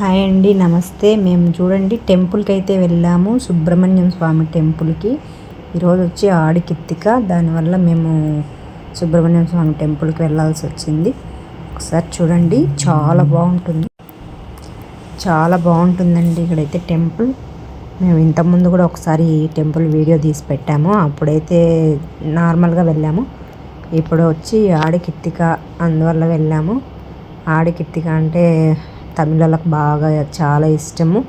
Hi అండి, నమస్తే. మేము చూడండి టెంపుల్కి అయితే వెళ్ళాము, సుబ్రహ్మణ్యం స్వామి టెంపుల్కి. ఈరోజు వచ్చి ఆడికిత్తిక, దానివల్ల మేము సుబ్రహ్మణ్యం స్వామి టెంపుల్కి వెళ్ళాల్సి వచ్చింది. ఒకసారి చూడండి, చాలా బాగుంటుందండి ఇక్కడైతే టెంపుల్. మేము ఇంతకుముందు కూడా ఒకసారి టెంపుల్ వీడియో తీసి పెట్టాము, అప్పుడైతే నార్మల్గా వెళ్ళాము. ఇప్పుడు వచ్చి ఆడికిత్తిక, అందువల్ల వెళ్ళాము. ఆడికిత్తిక అంటే తమిళలకు బాగా చాలా ఇష్టము.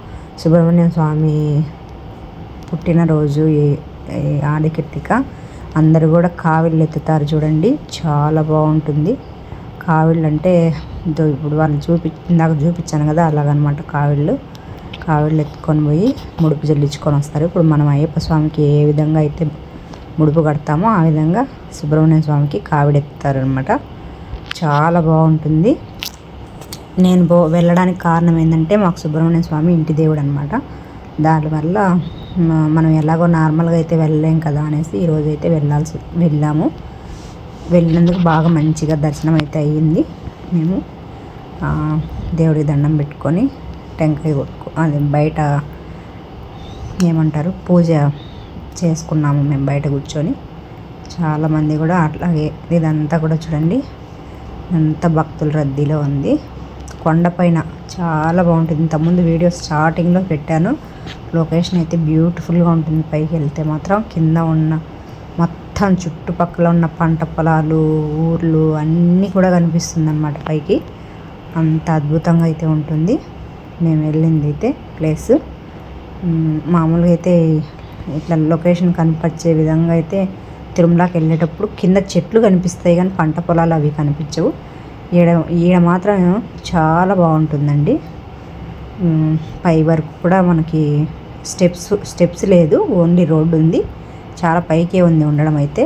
సుబ్రహ్మణ్యం స్వామి పుట్టినరోజు ఆడికిత్తిక. అందరూ కూడా కావిళ్ళు ఎత్తుతారు చూడండి, చాలా బాగుంటుంది. కావిళ్ళు అంటే ఇప్పుడు వాళ్ళు ఇందాక చూపించాను కదా, అలాగనమాట. కావిళ్ళు ఎత్తుకొని పోయి ముడుపు చెల్లించుకొని వస్తారు. ఇప్పుడు మనం అయ్యప్ప స్వామికి ఏ విధంగా అయితే ముడుపు కడతామో ఆ విధంగా సుబ్రహ్మణ్యం స్వామికి కావిడెత్తుతారు అనమాట. చాలా బాగుంటుంది. నేను వెళ్ళడానికి కారణం ఏంటంటే, మాకు సుబ్రహ్మణ్య స్వామి ఇంటి దేవుడు అనమాట. దానివల్ల మనం ఎలాగో నార్మల్గా అయితే వెళ్ళలేం కదా అనేసి ఈరోజు అయితే వెళ్ళాము. వెళ్ళినందుకు బాగా మంచిగా దర్శనం అయితే అయ్యింది. మేము దేవుడికి దండం పెట్టుకొని టెంకాయ అది బయట ఏమంటారు, పూజ చేసుకున్నాము మేము బయట కూర్చొని. చాలామంది కూడా అట్లాగే, ఇదంతా కూడా చూడండి అంత భక్తుల రద్దీలో ఉంది. కొండపైన చాలా బాగుంటుంది. ఇంతకుముందు వీడియో స్టార్టింగ్లో పెట్టాను. లొకేషన్ అయితే బ్యూటిఫుల్గా ఉంటుంది. పైకి వెళ్తే మాత్రం కింద ఉన్న మొత్తం చుట్టుపక్కల ఉన్న పంట పొలాలు, ఊర్లు అన్నీ కూడా కనిపిస్తుంది అన్నమాట పైకి. అంత అద్భుతంగా అయితే ఉంటుంది. మేము వెళ్ళింది అయితే ప్లేస్ మామూలుగా అయితే ఇట్లా లొకేషన్ కనిపించే విధంగా అయితే తిరుమలకి వెళ్ళేటప్పుడు కింద చెట్లు కనిపిస్తాయి కానీ పంట పొలాలు అవి కనిపించవు. ఈడ మాత్రం చాలా బాగుంటుందండి. పై వరకు కూడా మనకి స్టెప్స్ లేదు, ఓన్లీ రోడ్డు ఉంది. చాలా పైకే ఉంది ఉండడం అయితే.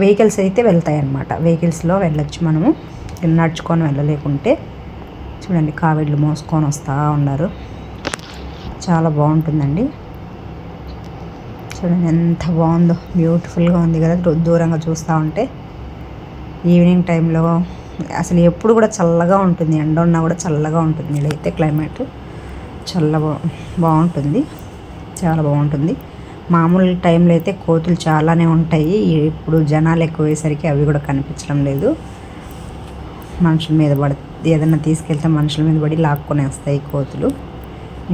వెహికల్స్ అయితే వెళ్తాయి అన్నమాట. వెహికల్స్లో వెళ్ళొచ్చు మనము, నడుచుకొని వెళ్ళలేకుంటే. చూడండి, కావిళ్ళు మోసుకొని వస్తూ ఉన్నారు. చాలా బాగుంటుందండి. చూడండి ఎంత బాగుందో, బ్యూటిఫుల్గా ఉంది కదా దూరంగా చూస్తూ ఉంటే. ఈవినింగ్ టైంలో అసలు ఎప్పుడు కూడా చల్లగా ఉంటుంది, ఎండ ఉన్నా కూడా చల్లగా ఉంటుంది. ఇదైతే క్లైమేట్ బాగుంటుంది, చాలా బాగుంటుంది. మామూలు టైంలో అయితే కోతులు చాలానే ఉంటాయి. ఇప్పుడు జనాలు ఎక్కువయ్యేసరికి అవి కూడా కనిపించడం లేదు. మనుషుల మీద ఏదైనా తీసుకెళ్తే మనుషుల మీద పడి లాక్కొని వస్తాయి కోతులు.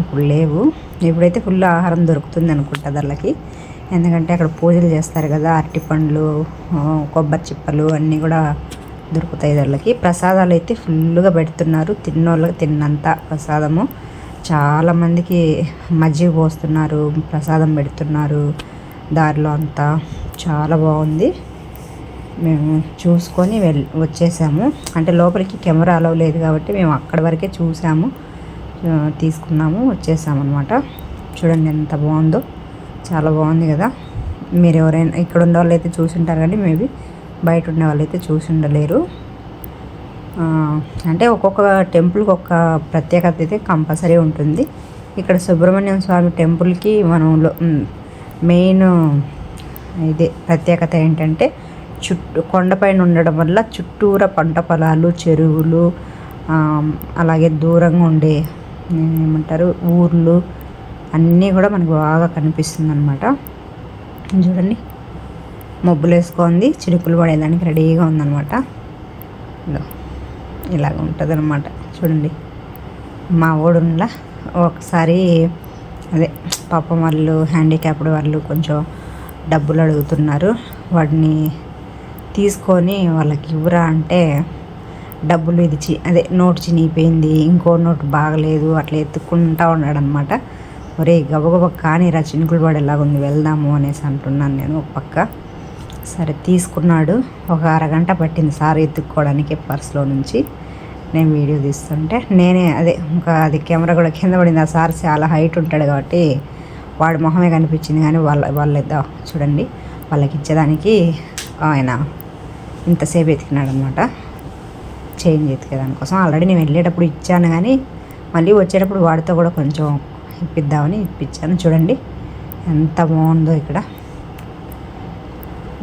ఇప్పుడు లేవు. ఇప్పుడైతే ఫుల్ ఆహారం దొరుకుతుంది అనుకుంటా వాళ్ళకి. ఎందుకంటే అక్కడ పూజలు చేస్తారు కదా, అరటిపండ్లు, కొబ్బరి చిప్పలు అన్నీ కూడా దొరుకుతాయి వాళ్ళకి. ప్రసాదాలు అయితే ఫుల్గా పెడుతున్నారు, తిన్నోళ్ళకి తిన్నంత ప్రసాదము. చాలామందికి మజ్జిగ పోస్తున్నారు, ప్రసాదం పెడుతున్నారు దారిలో అంతా. చాలా బాగుంది. మేము చూసుకొని వచ్చేసాము. అంటే లోపలికి కెమెరా అలౌ లేదు కాబట్టి మేము అక్కడి వరకే చూసాము, తీసుకున్నాము, వచ్చేసాము అనమాట. చూడండి ఎంత బాగుందో, చాలా బాగుంది కదా. మీరు ఎవరైనా ఇక్కడ ఉన్న వాళ్ళు అయితే చూసి ఉంటారు కానీ మేబీ బయట ఉండే వాళ్ళు అయితే చూసి ఉండలేరు. అంటే ఒక్కొక్క టెంపుల్కి ఒక ప్రత్యేకత అయితే కంపల్సరీ ఉంటుంది. ఇక్కడ సుబ్రహ్మణ్యం స్వామి టెంపుల్కి మనం మెయిన్ ఇదే ప్రత్యేకత ఏంటంటే, కొండపైన ఉండడం వల్ల చుట్టూరా పంట పొలాలు, చెరువులు, అలాగే దూరంగా ఉండే ఏమంటారు ఊర్లు అన్నీ కూడా మనకు బాగా కనిపిస్తుంది అనమాట. చూడండి, మబ్బులు వేసుకుంది, చినుకులు పడేదానికి రెడీగా ఉందన్నమాట. ఇలాగ ఉంటుంది అనమాట. చూడండి, మా ఊడులా ఒకసారి అదే పాపం వాళ్ళు హ్యాండిక్యాప్డ్ వాళ్ళు కొంచెం డబ్బులు అడుగుతున్నారు. వాటిని తీసుకొని వాళ్ళకి ఇవ్వరా అంటే, డబ్బులు అదే నోటు చినిగిపోయింది, ఇంకో నోటు బాగలేదు, అట్లా ఎత్తుక్కుంటూ ఉన్నాడు అనమాట. ఒరే గబగబ కానీ రా, చినుకులు పడేలాగా ఉంది, వెళ్దాము అనేసి అంటున్నాను నేను ఒక పక్క. సరే తీసుకున్నాడు. ఒక అరగంట పట్టింది సార్ ఎత్తుక్కోవడానికి పర్స్లో నుంచి. నేను వీడియో తీస్తుంటే ఇంకా అది కెమెరా కూడా కింద పడింది. ఆ సార్ చాలా హైట్ ఉంటాడు కాబట్టి వాడి మొహమే కనిపించింది కానీ వాళ్ళ చూడండి, వాళ్ళకి ఇచ్చేదానికి ఆయన ఇంతసేపు ఎతికినాడు అనమాట, చేంజ్ ఎతికేదానికోసం. ఆల్రెడీ నేను వెళ్ళేటప్పుడు ఇచ్చాను కానీ మళ్ళీ వచ్చేటప్పుడు వాడితో కూడా కొంచెం ఇప్పిద్దామని ఇప్పించాను. చూడండి ఎంత బాగుందో ఇక్కడ.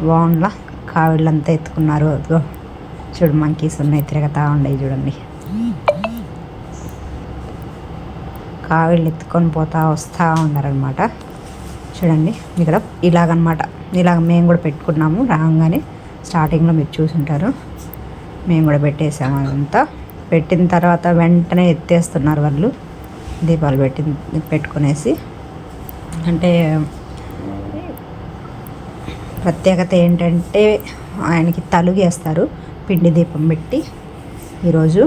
బాగుండా కావిళ్ళంతా ఎత్తుకున్నారు. చూడు మంకీస్ ఉన్నాయి, తిరగతా ఉన్నాయి చూడండి. కావిళ్ళు ఎత్తుకొని పోతా వస్తూ ఉన్నారనమాట. చూడండి ఇక్కడ ఇలాగనమాట. ఇలాగ మేము కూడా పెట్టుకున్నాము. రాగానే స్టార్టింగ్లో మీరు చూసుంటారు, మేము కూడా పెట్టేసాము. అదంతా పెట్టిన తర్వాత వెంటనే ఎత్తేస్తున్నారు వాళ్ళు దీపాలు పెట్టుకునేసి. అంటే ప్రత్యేకత ఏంటంటే ఆయనకి తలుగేస్తారు పిండి దీపం పెట్టి. ఈరోజు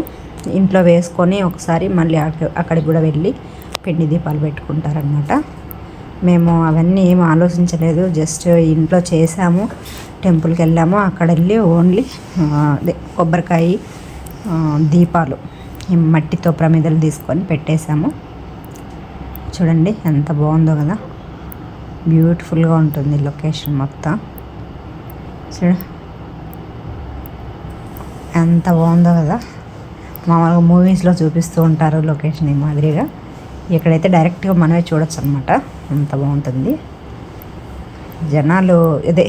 ఇంట్లో వేసుకొని ఒకసారి మళ్ళీ అక్కడికి కూడా వెళ్ళి పిండి దీపాలు పెట్టుకుంటారనమాట. మేము అవన్నీ ఏం ఆలోచించలేదు, జస్ట్ ఇంట్లో చేసాము, టెంపుల్కి వెళ్ళాము, అక్కడ వెళ్ళి ఓన్లీ కొబ్బరికాయ దీపాలు మట్టితో ప్రమిదలు తీసుకొని పెట్టేశాము. చూడండి ఎంత బాగుందో కదా, బ్యూటిఫుల్గా ఉంటుంది లొకేషన్ మొత్తం. చూడ ఎంత బాగుందో కదా. మామూలుగా మూవీస్లో చూపిస్తూ ఉంటారు లొకేషన్ ఈ మాదిరిగా, ఇక్కడైతే డైరెక్ట్గా మనమే చూడొచ్చు అనమాట. అంత బాగుంటుంది. జనాలు ఇదే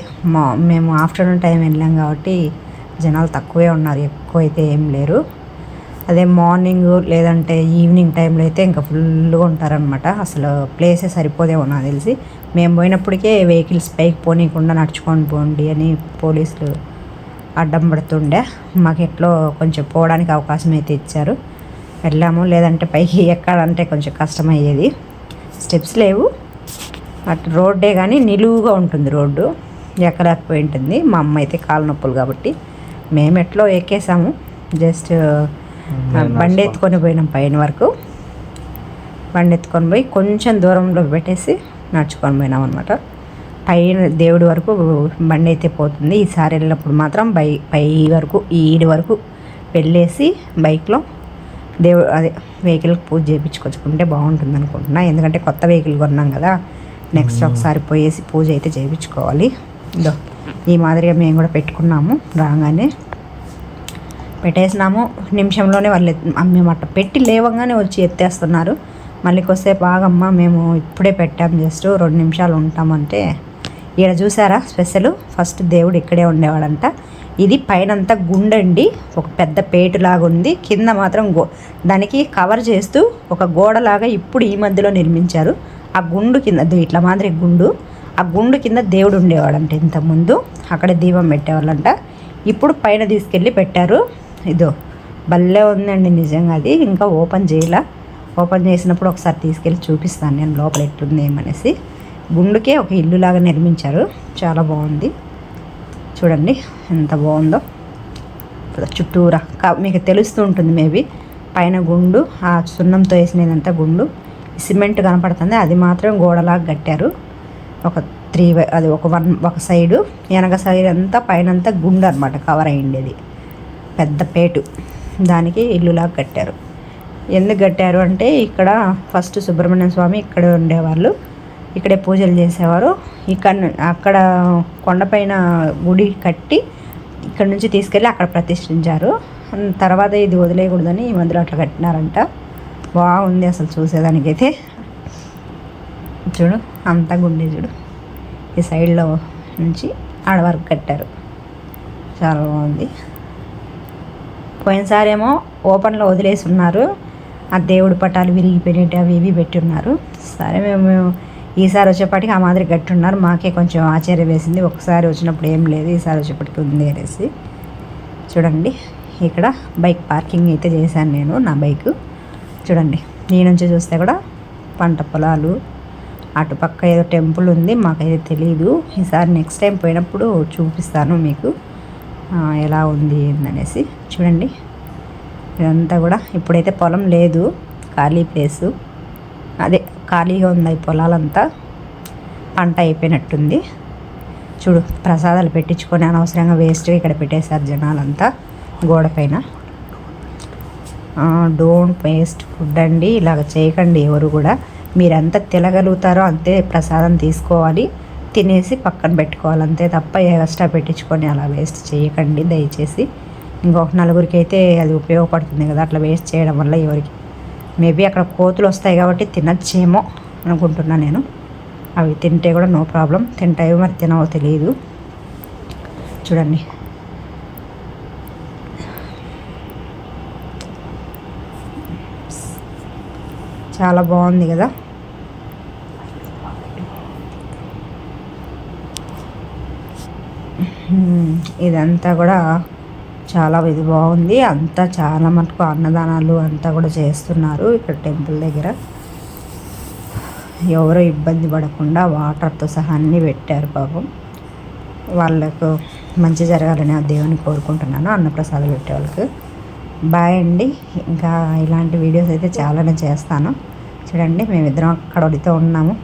మేము ఆఫ్టర్నూన్ టైం వెళ్ళాం కాబట్టి జనాలు తక్కువే ఉన్నారు, ఎక్కువ అయితే ఏం లేరు. అదే మార్నింగ్ లేదంటే ఈవినింగ్ టైంలో అయితే ఇంకా ఫుల్గా ఉంటారనమాట. అసలు ప్లేసే సరిపోదేమో నాకు తెలిసి. మేము పోయినప్పటికే వెహికల్స్ పైకి పోనీయకుండా నడుచుకొని పోండి అని పోలీసులు అడ్డం పడుతుండే. మాకు ఎట్లో కొంచెం పోవడానికి అవకాశం అయితే ఇచ్చారు, వెళ్ళాము. లేదంటే పైకి ఎక్కాలంటే కొంచెం కష్టమయ్యేది. స్టెప్స్ లేవు, బట్ రోడ్డే కానీ నిలువుగా ఉంటుంది రోడ్డు, ఎక్కలేకపోయి ఉంటుంది. మా అమ్మ అయితే కాలు నొప్పులు కాబట్టి మేము ఎట్లో ఎక్కేసాము. జస్ట్ బండి ఎత్తుకొని పోయినాం పైన వరకు. బండి ఎత్తుకొని పోయి కొంచెం దూరంలో పెట్టేసి నడుచుకొని పోయినాం అనమాట. పైన దేవుడి వరకు బండి అయితే పోతుంది. ఈసారి వెళ్ళినప్పుడు మాత్రం పై వరకు ఈడి వరకు వెళ్ళేసి బైక్లో అదే వెహికల్కి పూజ చేయించుకొచ్చుకుంటే బాగుంటుంది అనుకుంటున్నా. ఎందుకంటే కొత్త వెహికల్ కొన్నాం కదా, నెక్స్ట్ ఒకసారి పోయేసి పూజ అయితే చేయించుకోవాలి. ఇదో ఈ మాదిరిగా మేము కూడా పెట్టుకున్నాము. రాగానే పెట్టేసినాము, నిమిషంలోనే వాళ్ళు మేము అట్ట పెట్టి లేవగానే వచ్చి ఎత్తేస్తున్నారు. మళ్ళీ కొద్దిసేపు ఆగమ్మ, మేము ఇప్పుడే పెట్టాము, జస్ట్ 2 నిమిషాలు ఉంటామంటే. ఇక్కడ చూసారా స్పెషల్, ఫస్ట్ దేవుడు ఇక్కడే ఉండేవాడంట. ఇది పైనంతా గుండండి, ఒక పెద్ద పేటులాగా ఉంది, కింద మాత్రం దానికి కవర్ చేస్తూ ఒక గోడలాగా ఇప్పుడు ఈ మధ్యలో నిర్మించారు. ఆ గుండు కింద ఇట్లా మాదిరి గుండు, ఆ గుండు కింద దేవుడు ఉండేవాడంట. ఇంతకుముందు అక్కడే దీపం పెట్టేవాళ్ళంట, ఇప్పుడు పైన తీసుకెళ్ళి పెట్టారు. ఇదో భలే ఉందండి నిజంగా. అది ఇంకా ఓపెన్ చేయాల, ఓపెన్ చేసినప్పుడు ఒకసారి తీసుకెళ్ళి చూపిస్తాను నేను లోపల ఎట్లుంది ఏమనేసి. గుండుకే ఒక ఇల్లులాగా నిర్మించారు, చాలా బాగుంది. చూడండి ఎంత బాగుందో. చుట్టూరా మీకు తెలుస్తూ ఉంటుంది మేబీ. పైన గుండు, ఆ సున్నంతో వేసినదంతా గుండు, సిమెంట్ కనపడుతుంది, అది మాత్రం గోడలాగా కట్టారు. ఒక 3 అది ఒక సైడు, వెనక సైడ్ అంతా పైనంతా గుండు అనమాట కవర్ అయ్యిండేది, పెద్ద పేటు. దానికి ఇల్లులాగా కట్టారు. ఎందుకు కట్టారు అంటే ఇక్కడ ఫస్ట్ సుబ్రహ్మణ్య స్వామి ఇక్కడే ఉండేవాళ్ళు, ఇక్కడే పూజలు చేసేవారు. అక్కడ కొండపైన గుడి కట్టి ఇక్కడ నుంచి తీసుకెళ్ళి అక్కడ ప్రతిష్ఠించారు. తర్వాత ఇది వదిలేయకూడదని ఈ మధ్యలో అట్లా కట్టినారంట. బాగుంది అసలు చూసేదానికైతే. చూడు అంతా గుండె, చూడు ఈ సైడ్లో నుంచి ఆడ వరకు కట్టారు, చాలా బాగుంది. పోయినసారి ఏమో ఓపెన్లో వదిలేసి ఉన్నారు, ఆ దేవుడి పటాలు విరిగిపోయినట్టు అవి ఇవి పెట్టి ఉన్నారు. సరే మేము ఈసారి వచ్చేప్పటికి ఆ మాదిరి గట్టి ఉన్నారు. మాకే కొంచెం ఆశ్చర్యం వేసింది, ఒకసారి వచ్చినప్పుడు ఏం లేదు, ఈసారి వచ్చేప్పటికి ఉంది అనేసి. చూడండి ఇక్కడ బైక్ పార్కింగ్ అయితే చేశాను నేను, నా బైక్. చూడండి ఈ నుంచి చూస్తే కూడా పంట పొలాలు, అటుపక్క ఏదో టెంపుల్ ఉంది, మాకైతే తెలీదు. ఈసారి నెక్స్ట్ టైం పోయినప్పుడు చూపిస్తాను మీకు ఎలా ఉంది ఏందనేసి. చూడండి ఇదంతా కూడా ఇప్పుడైతే పొలం లేదు, ఖాళీ ప్లేసు, అదే ఖాళీగా ఉంది ఈ పొలాలంతా, పంట అయిపోయినట్టుంది. చూడు ప్రసాదాలు పెట్టించుకొని అనవసరంగా వేస్ట్గా ఇక్కడ పెట్టేశారు జనాలంతా గోడ పైన. డోంట్ వేస్ట్ ఫుడ్ అండి, ఇలాగ చేయకండి ఎవరు కూడా. మీరెంత తినగలుగుతారో అంతే ప్రసాదం తీసుకోవాలి, తినేసి పక్కన పెట్టుకోవాలి అంతే తప్ప ఎక్స్ట్రా పెట్టించుకొని అలా వేస్ట్ చేయకండి దయచేసి. ఇంకొక నలుగురికి అయితే అది ఉపయోగపడుతుంది కదా అట్లా వేస్ట్ చేయడం వల్ల. ఎవరికి మేబీ అక్కడ కోతులు వస్తాయి కాబట్టి తినచ్చేమో అనుకుంటున్నా నేను. అవి తింటే కూడా నో ప్రాబ్లం, తింటాయో మరి తినవో తెలియదు. చూడండి చాలా బాగుంది కదా. ఇదంతా కూడా చాలా ఇది బాగుంది. అంతా చాలా మటుకు అన్నదానాలు అంతా కూడా చేస్తున్నారు ఇక్కడ టెంపుల్ దగ్గర. ఎవరో ఇబ్బంది పడకుండా వాటర్తో సహా అన్నీ పెట్టారు. పాపం వాళ్ళకు మంచి జరగాలని ఆ దేవుని కోరుకుంటున్నాను, అన్నప్రసాదాలు పెట్టే వాళ్ళకి. బాయ్ అండి. ఇంకా ఇలాంటి వీడియోస్ అయితే చాలానే చేస్తాను. చూడండి మేమిద్దరం అక్కడ ఉన్నాము.